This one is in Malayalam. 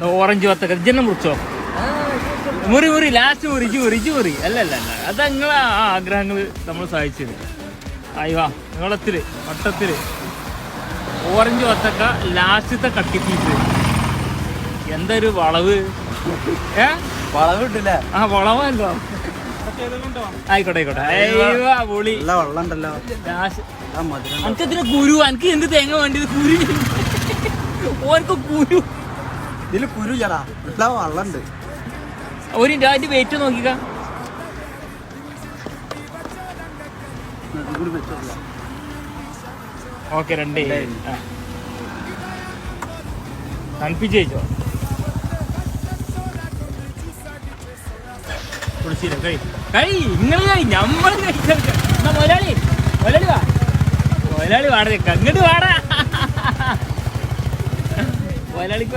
ഓറഞ്ച് വത്തക്ക ജനം മുറിച്ചോ മുറി ലാസ്റ്റ് മുറി അല്ല അത് നിങ്ങളെ ആ ആഗ്രഹങ്ങൾ നമ്മൾ സാധിച്ചത് അയ്യോ നീളത്തില് വട്ടത്തില് ഓറഞ്ച് വത്തക്ക ലാസ്റ്റത്തെ കട്ടിപ്പീസ് എന്തൊരു വളവ് വളവ് കിട്ടില്ല ആ വളവല്ലോ ആയിക്കോട്ടെ പൊളി എനിക്ക് ഇതിന് കുരു എനിക്ക് എന്ത് തേങ്ങ വേണ്ടിയത് കുരു ഓർക്ക് കുരു ഇതില് കുരു ചേടാ വെള്ളമുണ്ട് ഒരു അതിന്റെ വെയിറ്റ് നോക്കിക്ക ഓക്കെ 2 തണുപ്പിച്ചോ നമ്മൾ മുതലാളി വാടക അങ്ങോട്ട് വാടാ മുതലാളിക്ക്